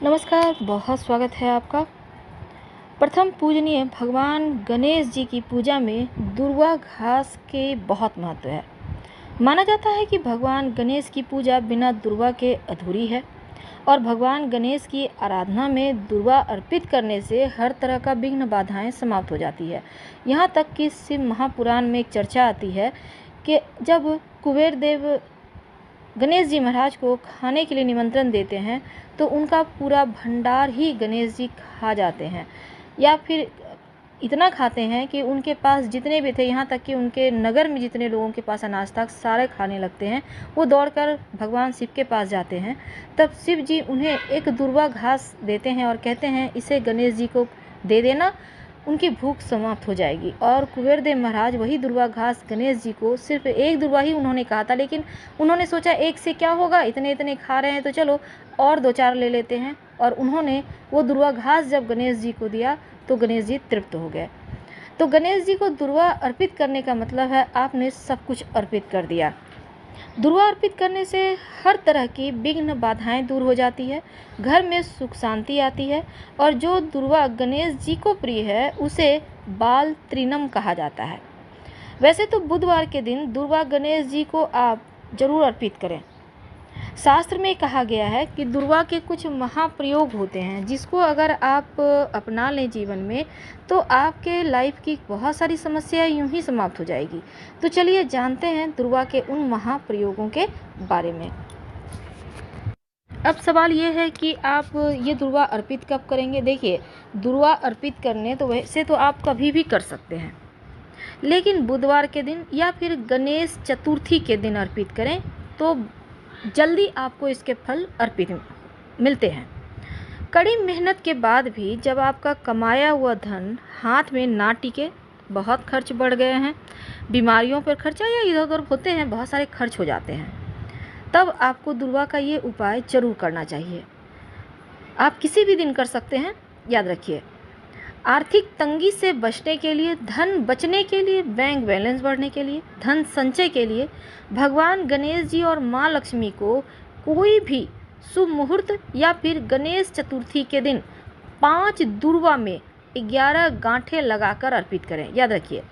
नमस्कार, बहुत स्वागत है आपका। प्रथम पूजनीय भगवान गणेश जी की पूजा में दुर्वा घास के बहुत महत्व है। माना जाता है कि भगवान गणेश की पूजा बिना दुर्वा के अधूरी है और भगवान गणेश की आराधना में दुर्वा अर्पित करने से हर तरह का विघ्न बाधाएं समाप्त हो जाती है। यहाँ तक कि शिव महापुराण में एक चर्चा आती है कि जब कुबेर देव गणेश जी महाराज को खाने के लिए निमंत्रण देते हैं तो उनका पूरा भंडार ही गणेश जी खा जाते हैं, या फिर इतना खाते हैं कि उनके पास जितने भी थे, यहाँ तक कि उनके नगर में जितने लोगों के पास अनाज था सारे खाने लगते हैं। वो दौड़कर भगवान शिव के पास जाते हैं। तब शिव जी उन्हें एक दुर्वा घास देते हैं और कहते हैं इसे गणेश जी को दे देना, उनकी भूख समाप्त हो जाएगी। और कुबेर देव महाराज वही दुर्वा घास गणेश जी को, सिर्फ एक दुर्वा ही उन्होंने कहा था, लेकिन उन्होंने सोचा एक से क्या होगा, इतने इतने खा रहे हैं तो चलो और दो चार ले लेते हैं। और उन्होंने वो दुर्वा घास जब गणेश जी को दिया तो गणेश जी तृप्त हो गए। तो गणेश जी को दुर्वा अर्पित करने का मतलब है आपने सब कुछ अर्पित कर दिया। दुर्वा अर्पित करने से हर तरह की विघ्न बाधाएं दूर हो जाती है, घर में सुख शांति आती है। और जो दुर्वा गणेश जी को प्रिय है उसे बाल त्रिनम कहा जाता है। वैसे तो बुधवार के दिन दुर्वा गणेश जी को आप जरूर अर्पित करें। शास्त्र में कहा गया है कि दुर्वा के कुछ महाप्रयोग होते हैं जिसको अगर आप अपना लें जीवन में तो आपके लाइफ की बहुत सारी समस्याएं यूं ही समाप्त हो जाएगी। तो चलिए जानते हैं दुर्वा के उन महाप्रयोगों के बारे में। अब सवाल ये है कि आप ये दुर्वा अर्पित कब करेंगे। देखिए, दुर्वा अर्पित करने तो वैसे तो आप कभी भी कर सकते हैं, लेकिन बुधवार के दिन या फिर गणेश चतुर्थी के दिन अर्पित करें तो जल्दी आपको इसके फल अर्पित मिलते हैं। कड़ी मेहनत के बाद भी जब आपका कमाया हुआ धन हाथ में ना टिके, बहुत खर्च बढ़ गए हैं, बीमारियों पर खर्चा या इधर उधर होते हैं, बहुत सारे खर्च हो जाते हैं, तब आपको दुर्वा का ये उपाय जरूर करना चाहिए। आप किसी भी दिन कर सकते हैं। याद रखिए, आर्थिक तंगी से बचने के लिए, धन बचने के लिए, बैंक बैलेंस बढ़ने के लिए, धन संचय के लिए भगवान गणेश जी और माँ लक्ष्मी को कोई भी शुभ मुहूर्त या फिर गणेश चतुर्थी के दिन 5 दुर्वा में 11 गांठें लगाकर अर्पित करें। याद रखिए,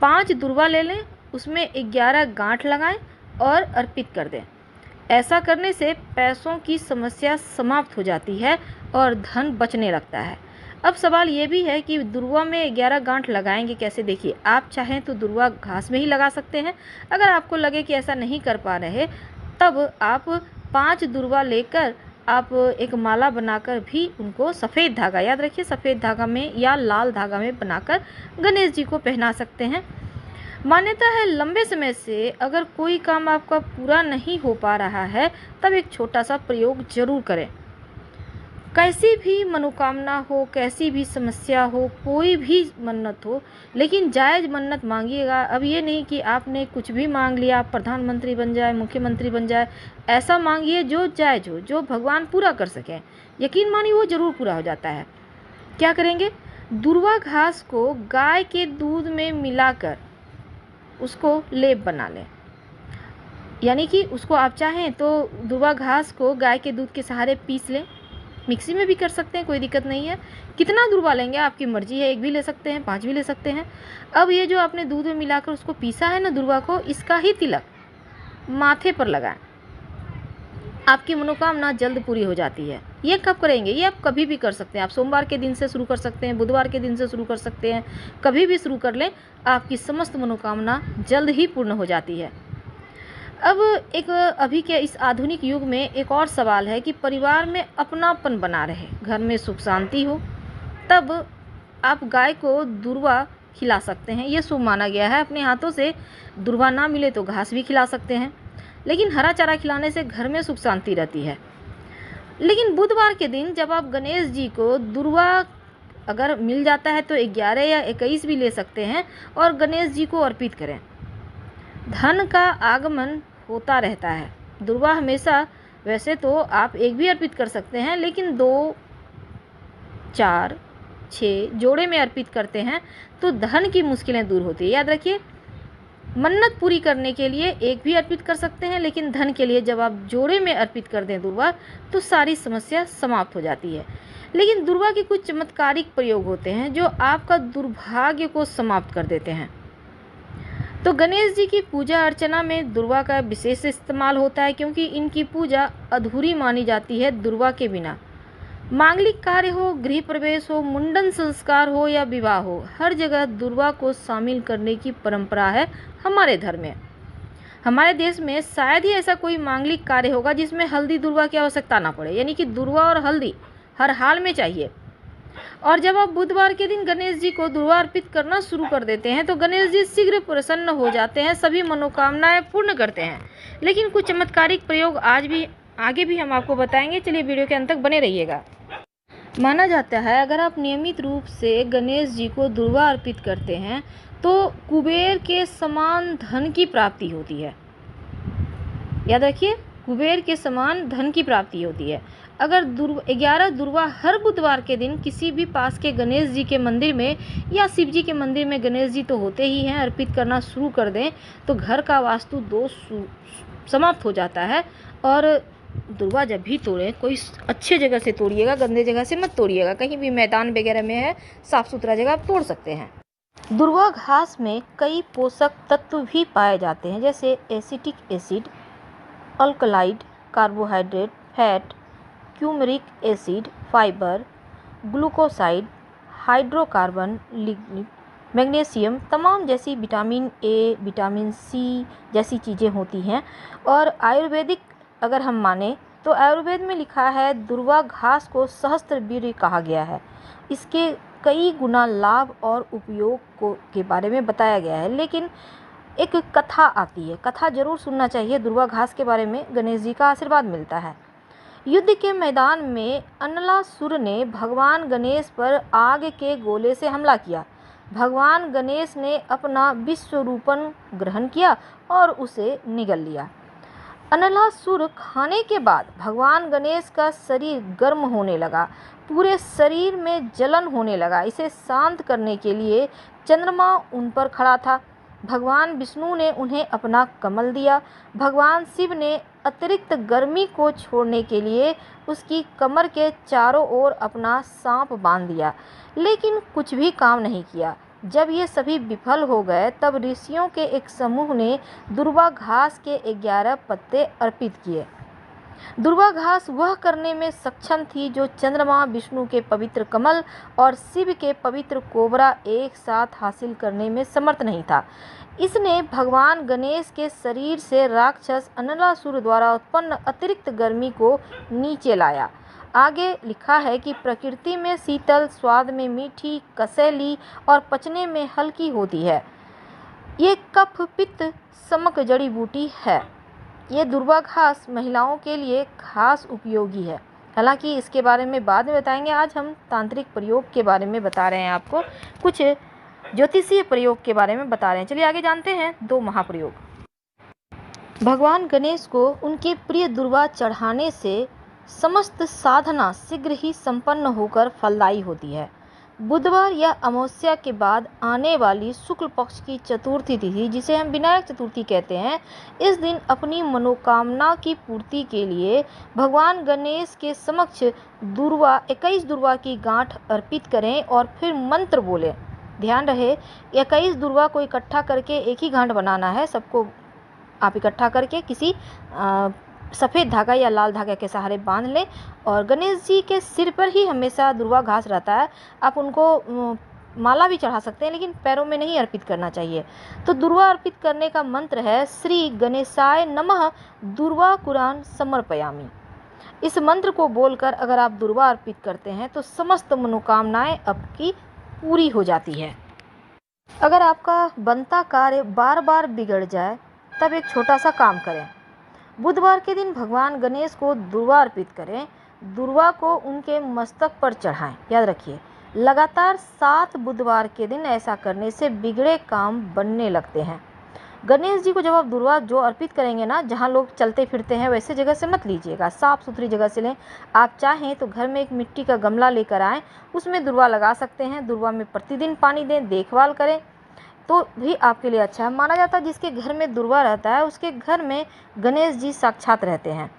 5 दुर्वा ले लें, उसमें 11 गांठ लगाएं और अर्पित कर दें। ऐसा करने से पैसों की समस्या समाप्त हो जाती है और धन बचने लगता है। अब सवाल ये भी है कि दुर्वा में 11 गांठ लगाएंगे कैसे। देखिए, आप चाहें तो दुर्वा घास में ही लगा सकते हैं। अगर आपको लगे कि ऐसा नहीं कर पा रहे तब आप 5 दुर्वा लेकर आप एक माला बनाकर भी उनको सफ़ेद धागा, याद रखिए सफ़ेद धागा में या लाल धागा में बनाकर गणेश जी को पहना सकते हैं। मान्यता है लंबे समय से अगर कोई काम आपका पूरा नहीं हो पा रहा है तब एक छोटा सा प्रयोग जरूर करें। कैसी भी मनोकामना हो, कैसी भी समस्या हो, कोई भी मन्नत हो, लेकिन जायज़ मन्नत मांगिएगा। अब ये नहीं कि आपने कुछ भी मांग लिया, आप प्रधानमंत्री बन जाए, मुख्यमंत्री बन जाए। ऐसा मांगिए जो जायज़ हो, जो भगवान पूरा कर सकें। यकीन मानिए वो ज़रूर पूरा हो जाता है। क्या करेंगे, दुर्वा घास को गाय के दूध में मिलाकर उसको लेप बना लें। यानी कि उसको आप चाहें तो दुर्वा घास को गाय के दूध के सहारे पीस लें। मिक्सी में भी कर सकते हैं, कोई दिक्कत नहीं है। कितना दुर्वा लेंगे आपकी मर्जी है, 1 भी ले सकते हैं, 5 भी ले सकते हैं। अब ये जो आपने दूध में मिलाकर उसको पीसा है ना दुर्वा को, इसका ही तिलक माथे पर लगाएं। आपकी मनोकामना जल्द पूरी हो जाती है। ये कब करेंगे, ये आप कभी भी कर सकते हैं। आप सोमवार के दिन से शुरू कर सकते हैं, बुधवार के दिन से शुरू कर सकते हैं, कभी भी शुरू कर लें। आपकी समस्त मनोकामना जल्द ही पूर्ण हो जाती है। अब एक अभी के इस आधुनिक युग में एक और सवाल है कि परिवार में अपनापन बना रहे, घर में सुख शांति हो, तब आप गाय को दुर्वा खिला सकते हैं। ये शुभ माना गया है। अपने हाथों से दुर्वा ना मिले तो घास भी खिला सकते हैं, लेकिन हरा चारा खिलाने से घर में सुख शांति रहती है। लेकिन बुधवार के दिन जब आप गणेश जी को दुर्वा अगर मिल जाता है तो 11 या 21 भी ले सकते हैं और गणेश जी को अर्पित करें। धन का आगमन होता रहता है। दुर्वा हमेशा, वैसे तो आप 1 भी अर्पित कर सकते हैं, लेकिन 2, 4, 6 जोड़े में अर्पित करते हैं तो धन की मुश्किलें दूर होती है। याद रखिए, मन्नत पूरी करने के लिए एक भी अर्पित कर सकते हैं, लेकिन धन के लिए जब आप जोड़े में अर्पित कर दें दुर्वा, तो सारी समस्या समाप्त हो जाती है। लेकिन दुर्वा के कुछ चमत्कारिक प्रयोग होते हैं जो आपका दुर्भाग्य को समाप्त कर देते हैं। तो गणेश जी की पूजा अर्चना में दुर्वा का विशेष इस्तेमाल होता है, क्योंकि इनकी पूजा अधूरी मानी जाती है दुर्वा के बिना। मांगलिक कार्य हो, गृह प्रवेश हो, मुंडन संस्कार हो या विवाह हो, हर जगह दुर्वा को शामिल करने की परंपरा है हमारे धर्म में। हमारे देश में शायद ही ऐसा कोई मांगलिक कार्य होगा जिसमें हल्दी दुर्वा की आवश्यकता ना पड़े, यानी कि दुर्वा और हल्दी हर हाल में चाहिए। और जब आप बुधवार के दिन गणेश जी को दुर्वा अर्पित करना शुरू कर देते हैं तो गणेश जी शीघ्र प्रसन्न हो जाते हैं, सभी मनोकामनाएं पूर्ण करते हैं। लेकिन कुछ चमत्कारिक प्रयोग आगे भी हम आपको बताएंगे। चलिए वीडियो के अंत तक बने रहिएगा। माना जाता है अगर आप नियमित रूप से गणेश जी को दुर्वा अर्पित करते हैं तो कुबेर के समान धन की प्राप्ति होती है। याद रखिए, कुबेर के समान धन की प्राप्ति होती है। अगर 11 दुर्वा हर बुधवार के दिन किसी भी पास के गणेश जी के मंदिर में या शिव जी के मंदिर में, गणेश जी तो होते ही हैं, अर्पित करना शुरू कर दें तो घर का वास्तु दोष समाप्त हो जाता है। और दुर्वा जब भी तोड़ें, कोई अच्छे जगह से तोड़िएगा, गंदे जगह से मत तोड़िएगा। कहीं भी मैदान वगैरह में है, साफ सुथरा जगह आप तोड़ सकते हैं। दुर्वा घास में कई पोषक तत्व भी पाए जाते हैं, जैसे acetic acid, alkaloid, carbohydrate, fat, coumaric acid, fibre, glucoside, hydrocarbon, lignin, magnesium, तमाम जैसी विटामिन ए, विटामिन सी जैसी चीज़ें होती हैं। और आयुर्वेदिक अगर हम माने तो आयुर्वेद में लिखा है दुर्वा घास को सहस्त्रवीर्य कहा गया है। इसके कई गुना लाभ और उपयोग के बारे में बताया गया है। लेकिन एक कथा आती है, कथा जरूर सुनना चाहिए। दुर्वा घास के बारे में गणेश जी का आशीर्वाद मिलता है। युद्ध के मैदान में अनलासुर ने भगवान गणेश पर आग के गोले से हमला किया। भगवान गणेश ने अपना विश्वरूपण ग्रहण किया और उसे निगल लिया। अनलासुर खाने के बाद भगवान गणेश का शरीर गर्म होने लगा, पूरे शरीर में जलन होने लगा। इसे शांत करने के लिए चंद्रमा उन पर खड़ा था। भगवान विष्णु ने उन्हें अपना कमल दिया। भगवान शिव ने अतिरिक्त गर्मी को छोड़ने के लिए उसकी कमर के चारों ओर अपना सांप बांध दिया, लेकिन कुछ भी काम नहीं किया। जब ये सभी विफल हो गए तब ऋषियों के एक समूह ने दुर्वा घास के 11 पत्ते अर्पित किए। दुर्वा घास वह करने में सक्षम थी जो चंद्रमा, विष्णु के पवित्र कमल और शिव के पवित्र कोबरा एक साथ हासिल करने में समर्थ नहीं था। इसने भगवान गणेश के शरीर से राक्षस अनलासुर द्वारा उत्पन्न अतिरिक्त गर्मी को नीचे लाया। आगे लिखा है कि प्रकृति में शीतल, स्वाद में मीठी, कसैली और पचने में हल्की होती है। ये कफ पित्त शमक जड़ी बूटी है। ये दुर्वा घास महिलाओं के लिए खास उपयोगी है। हालांकि इसके बारे में बाद में बताएंगे। आज हम तांत्रिक प्रयोग के बारे में बता रहे हैं, आपको कुछ ज्योतिषीय प्रयोग के बारे में बता रहे हैं। चलिए आगे जानते हैं 2 महाप्रयोग। भगवान गणेश को उनके प्रिय दुर्वा चढ़ाने से समस्त साधना शीघ्र ही संपन्न होकर फलदायी होती है। बुधवार या अमावस्या के बाद आने वाली शुक्ल पक्ष की चतुर्थी तिथि, जिसे हम विनायक चतुर्थी कहते हैं, इस दिन अपनी मनोकामना की पूर्ति के लिए भगवान गणेश के समक्ष 21 दुर्वा की गांठ अर्पित करें और फिर मंत्र बोलें। ध्यान रहे, 21 दुर्वा को इकट्ठा करके एक ही गांठ बनाना है। सबको आप इकट्ठा करके किसी सफ़ेद धागा या लाल धागा के सहारे बांध लें और गणेश जी के सिर पर ही हमेशा दुर्वा घास रहता है। आप उनको माला भी चढ़ा सकते हैं, लेकिन पैरों में नहीं अर्पित करना चाहिए। तो दुर्वा अर्पित करने का मंत्र है श्री गणेशाय नमः दुर्वा कुरान समर्पयामि। इस मंत्र को बोलकर अगर आप दुर्वा अर्पित करते हैं तो समस्त मनोकामनाएं आपकी पूरी हो जाती है। अगर आपका बनता कार्य बार बार बिगड़ जाए तब एक छोटा सा काम करें। बुधवार के दिन भगवान गणेश को दुर्वा अर्पित करें। दुर्वा को उनके मस्तक पर चढ़ाएं। याद रखिए, लगातार 7 बुधवार के दिन ऐसा करने से बिगड़े काम बनने लगते हैं। गणेश जी को जब आप दुर्वा जो अर्पित करेंगे ना, जहाँ लोग चलते फिरते हैं वैसे जगह से मत लीजिएगा, साफ़ सुथरी जगह से लें। आप चाहें तो घर में एक मिट्टी का गमला लेकर आएँ, उसमें दुर्वा लगा सकते हैं। दुर्वा में प्रतिदिन पानी दें, देखभाल करें। तो भी आपके लिए अच्छा है। माना जाता है जिसके घर में दुर्वा रहता है उसके घर में गणेश जी साक्षात रहते हैं।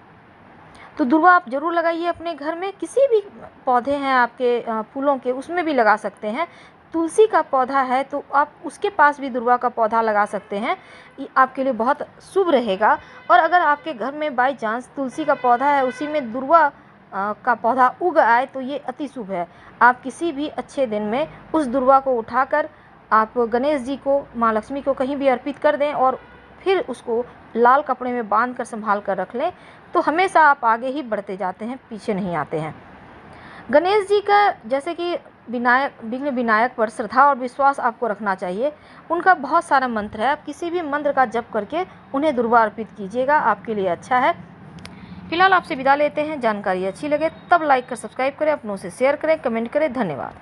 तो दुर्वा आप ज़रूर लगाइए अपने घर में। किसी भी पौधे हैं आपके फूलों के, उसमें भी लगा सकते हैं। तुलसी का पौधा है तो आप उसके पास भी दुर्वा का पौधा लगा सकते हैं, ये आपके लिए बहुत शुभ रहेगा। और अगर आपके घर में बाई चांस तुलसी का पौधा है उसी में दुर्वा का पौधा उग आए तो ये अति शुभ है। आप किसी भी अच्छे दिन में उस दुर्वा को उठाकर आप गणेश जी को, माँ लक्ष्मी को कहीं भी अर्पित कर दें और फिर उसको लाल कपड़े में बांध कर संभाल कर रख लें, तो हमेशा आप आगे ही बढ़ते जाते हैं, पीछे नहीं आते हैं। गणेश जी का जैसे कि विघ्न विनायक पर श्रद्धा और विश्वास आपको रखना चाहिए। उनका बहुत सारा मंत्र है, आप किसी भी मंत्र का जप करके उन्हें दुर्वा अर्पित कीजिएगा, आपके लिए अच्छा है। फिलहाल आपसे विदा लेते हैं। जानकारी अच्छी लगे तब लाइक कर सब्सक्राइब करें, अपनों से शेयर करें, कमेंट करें। धन्यवाद।